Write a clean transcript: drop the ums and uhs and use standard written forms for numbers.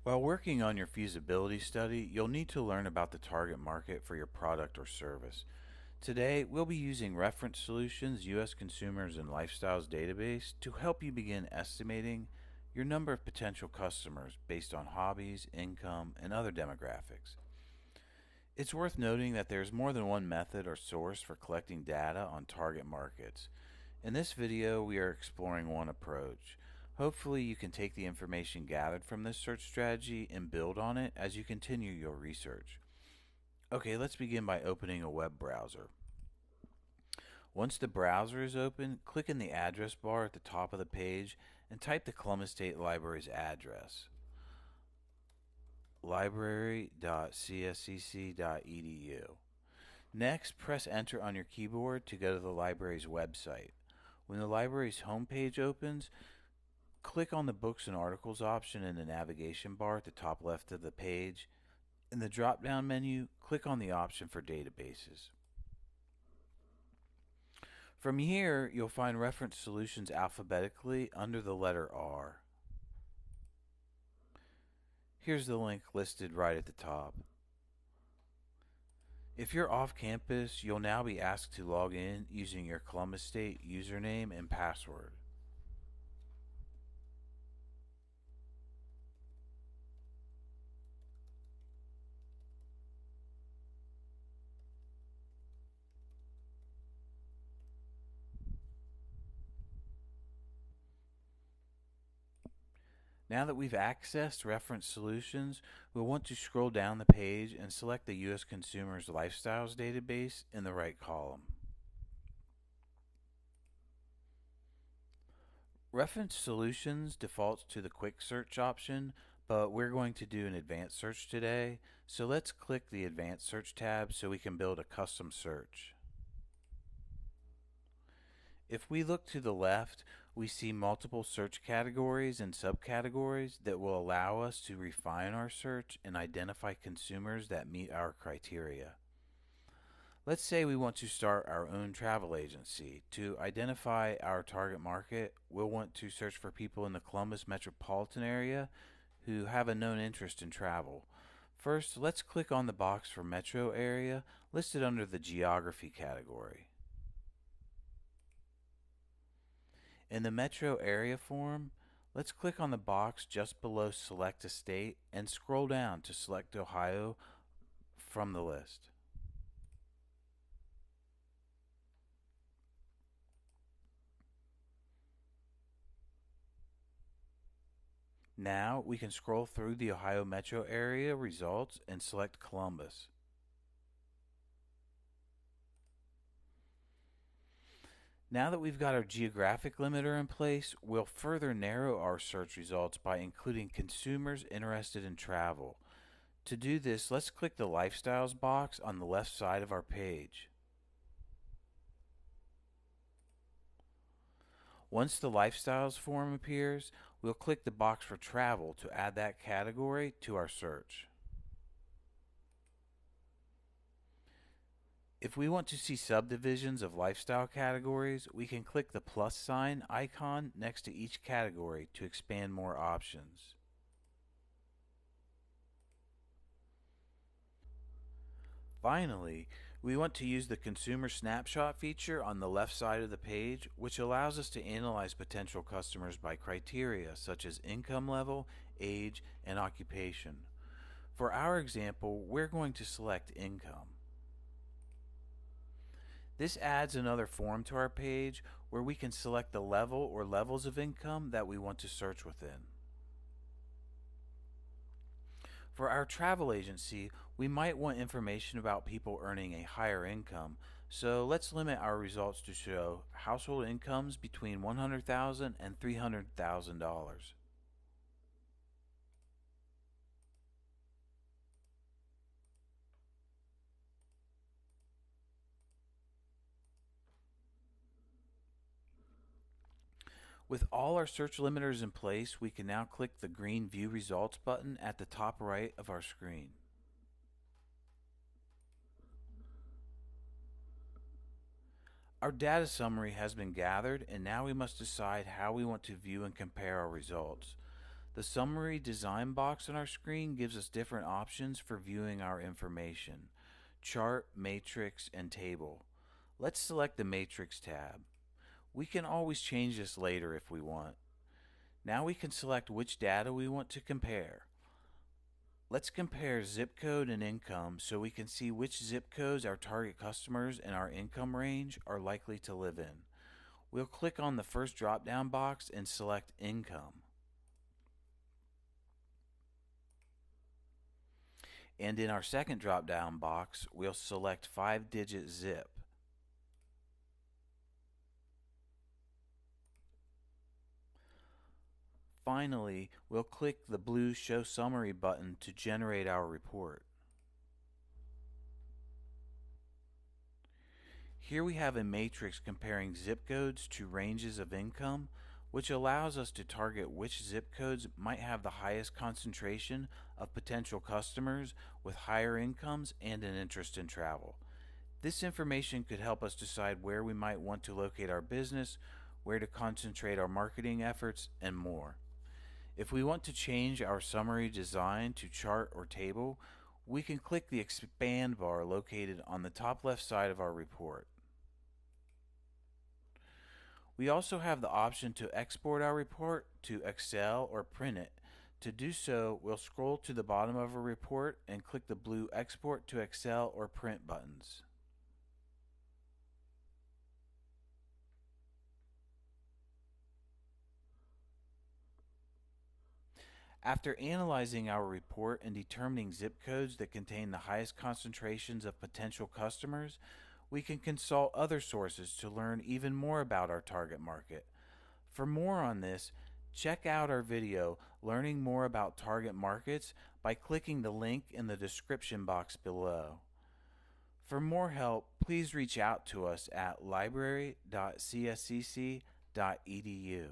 While working on your feasibility study, you'll need to learn about the target market for your product or service. Today, we'll be using Reference Solutions U.S. Consumers and Lifestyles database to help you begin estimating your number of potential customers based on hobbies, income, and other demographics. It's worth noting that there's more than one method or source for collecting data on target markets. In this video, we are exploring one approach. Hopefully, you can take the information gathered from this search strategy and build on it as you continue your research. Okay, let's begin by opening a web browser. Once the browser is open, click in the address bar at the top of the page and type the Columbus State Library's address, library.cscc.edu. Next, press enter on your keyboard to go to the library's website. When the library's homepage opens, click on the Books and Articles option in the navigation bar at the top left of the page. In the drop-down menu, click on the option for databases. From here, you'll find reference solutions alphabetically under the letter R. Here's the link listed right at the top. If you're off campus, you'll now be asked to log in using your Columbus State username and password. Now that we've accessed Reference Solutions, we'll want to scroll down the page and select the U.S. Consumers Lifestyles database in the right column. Reference Solutions defaults to the Quick Search option, but we're going to do an advanced search today, so let's click the Advanced Search tab so we can build a custom search. If we look to the left, we see multiple search categories and subcategories that will allow us to refine our search and identify consumers that meet our criteria. Let's say we want to start our own travel agency. To identify our target market, we'll want to search for people in the Columbus metropolitan area who have a known interest in travel. First, let's click on the box for metro area listed under the geography category. In the metro area form, let's click on the box just below Select a State and scroll down to select Ohio from the list. Now we can scroll through the Ohio metro area results and select Columbus. Now that we've got our geographic limiter in place, we'll further narrow our search results by including consumers interested in travel. To do this, let's click the Lifestyles box on the left side of our page. Once the Lifestyles form appears, we'll click the box for travel to add that category to our search. If we want to see subdivisions of lifestyle categories, we can click the plus sign icon next to each category to expand more options. Finally, we want to use the Consumer Snapshot feature on the left side of the page, which allows us to analyze potential customers by criteria such as income level, age, and occupation. For our example, we're going to select income. This adds another form to our page where we can select the level or levels of income that we want to search within. For our travel agency, we might want information about people earning a higher income, so let's limit our results to show household incomes between $100,000 and $300,000. With all our search limiters in place, we can now click the green View Results button at the top right of our screen. Our data summary has been gathered, and now we must decide how we want to view and compare our results. The summary design box on our screen gives us different options for viewing our information: chart, matrix, and table. Let's select the Matrix tab. We can always change this later if we want. Now we can select which data we want to compare. Let's compare zip code and income so we can see which zip codes our target customers in our income range are likely to live in. We'll click on the first drop-down box and select Income. And in our second drop-down box, we'll select 5-digit zip. Finally, we'll click the blue Show Summary button to generate our report. Here we have a matrix comparing zip codes to ranges of income, which allows us to target which zip codes might have the highest concentration of potential customers with higher incomes and an interest in travel. This information could help us decide where we might want to locate our business, where to concentrate our marketing efforts, and more. If we want to change our summary design to chart or table, we can click the expand bar located on the top left side of our report. We also have the option to export our report to Excel or print it. To do so, we'll scroll to the bottom of our report and click the blue Export to Excel or Print buttons. After analyzing our report and determining zip codes that contain the highest concentrations of potential customers, we can consult other sources to learn even more about our target market. For more on this, check out our video Learning More About Target Markets by clicking the link in the description box below. For more help, please reach out to us at library.cscc.edu.